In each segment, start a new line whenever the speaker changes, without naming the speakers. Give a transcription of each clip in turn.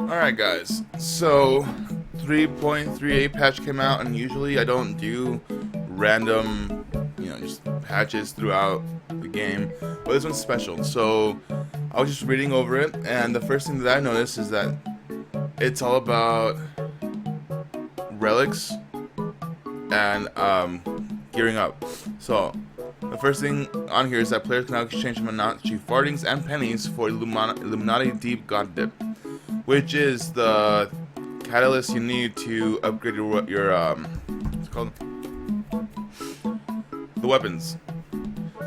Alright guys, so 3.38 patch came out, and usually I don't do random, just patches throughout the game, but this one's special. So I was just reading over it, and the first thing that I noticed is that it's all about relics and gearing up. So the first thing on here is that players can now exchange Monachi fartings and pennies for Illuminati Deep God Dip, which is the catalyst you need to upgrade your what's it called? The weapons.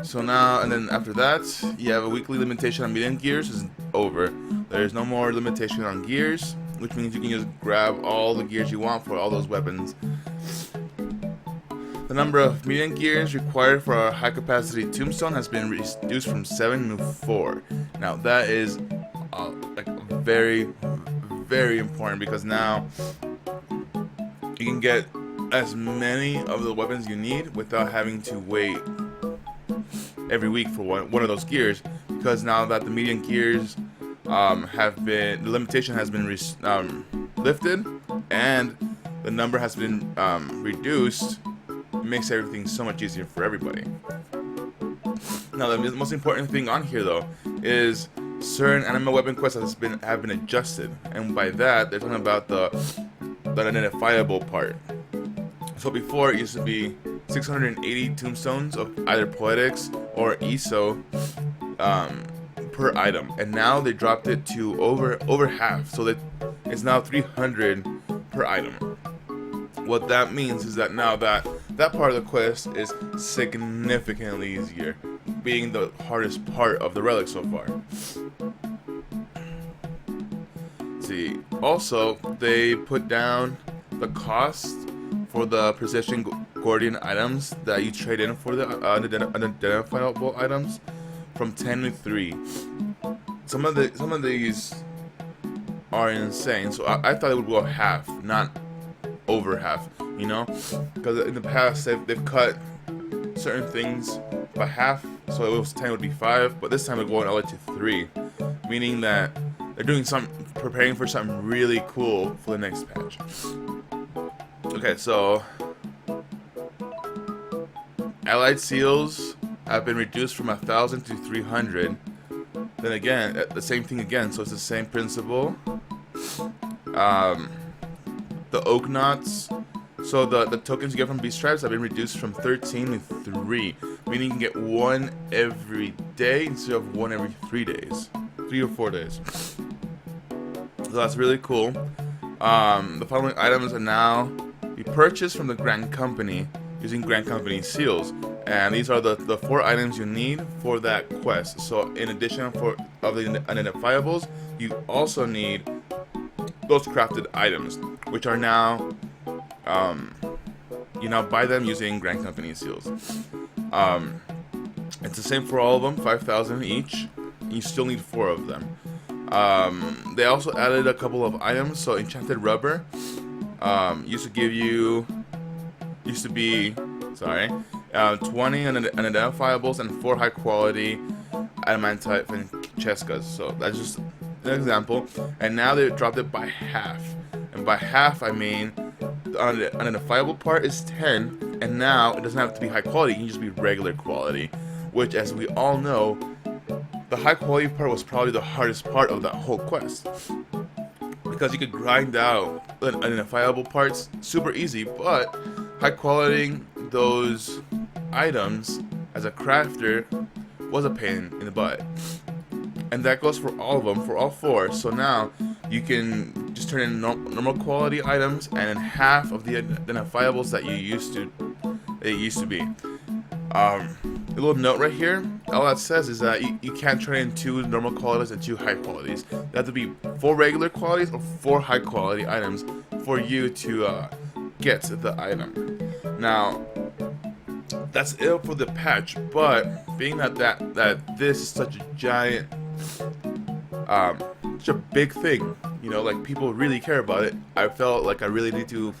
So now, and then after that, you have a weekly limitation on medium gears is over. There's no more limitation on gears, which means you can just grab all the gears you want for all those weapons. The number of medium gears required for a high capacity tombstone has been reduced from 7 to 4. Now that is like very, very important, because now you can get as many of the weapons you need without having to wait every week for one of those gears, because now that the medium gears the limitation has been lifted and the number has been reduced, it makes everything so much easier for everybody. Now the most important thing on here though is certain anime weapon quests have been adjusted, and by that they're talking about the identifiable part. So before it used to be 680 tombstones of either poetics or ESO per item, and now they dropped it to over half, so that it's now 300 per item. What that means is that now that part of the quest is significantly easier, being the hardest part of the relic so far. See, also they put down the cost for the precision guardian items that you trade in for the unidentifiable items from 10 to 3. Some of these are insane, so I thought it would go half, not over half, because in the past they've cut certain things by half, so it was 10 it would be 5, but this time they're going all the way to 3, meaning that they're doing preparing for something really cool for the next patch. Okay, so allied seals have been reduced from 1,000 to 300. Then again, the same thing again, so it's the same principle. The oak knots, so the tokens you get from beast stripes have been reduced from 13 to 3, meaning you can get one every day instead of one every 3 days, 3 or 4 days. So that's really cool. The following items are now be purchased from the Grand Company using Grand Company seals, and these are the 4 items you need for that quest. So in addition of the unidentifiables, you also need those crafted items, which are now you now buy them using Grand Company seals. It's the same for all of them, 5,000 each. You still need 4 of them. They also added a couple of items. So enchanted rubber used to be 20 unidentifiables and 4 high quality adamantite Francescas. So that's just an example, and now they dropped it by half, and by half I mean the unidentifiable part is 10, and now it doesn't have to be high quality, it can just be regular quality, which, as we all know, the high quality part was probably the hardest part of that whole quest, because you could grind out unidentifiable parts super easy, but high quality those items as a crafter was a pain in the butt. And that goes for all of them, for all 4. So now you can just turn in normal quality items, and then half of the identifiables that it used to be. A little note right here, all that says is that you can't turn in 2 normal qualities and 2 high qualities. There have to be 4 regular qualities or 4 high quality items for you to get the item. Now, that's it for the patch, but being that this is such a giant, such a big thing, like people really care about it, I felt like I really need to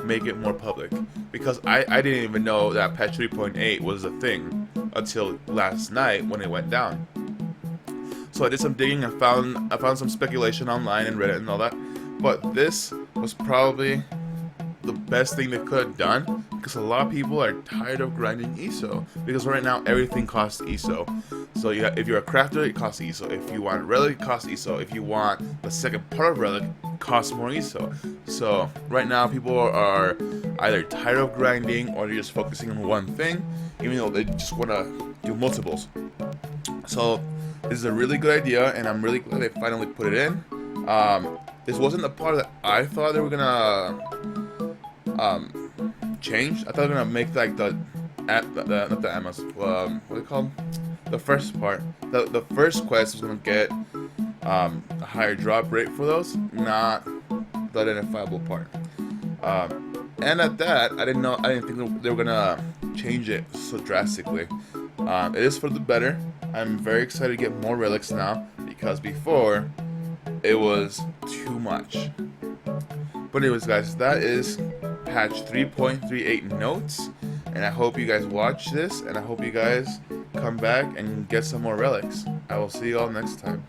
make it more public, because I didn't even know that patch 3.8 was a thing until last night when it went down. So I did some digging and I found some speculation online and Reddit and all that. But this was probably the best thing they could have done, because a lot of people are tired of grinding ESO, because right now everything costs ESO. So if you're a crafter, it costs ESO. If you want Relic, it costs ESO. If you want the second part of Relic, it costs more ESO. So right now people are either tired of grinding, or they're just focusing on one thing, even though they just want to do multiples. So this is a really good idea, and I'm really glad they finally put it in. This wasn't the part that I thought they were gonna change. I thought they were gonna make like not the Amos, what are they called? The first part. The first quest was gonna get a higher drop rate for those, not the identifiable part. And at that, I didn't think they were gonna change it so drastically. It is for the better. I'm very excited to get more relics now, because before it was too much. But anyways, guys, that is patch 3.38 notes, and I hope you guys watch this, and I hope you guys come back and get some more relics. I will see you all next time.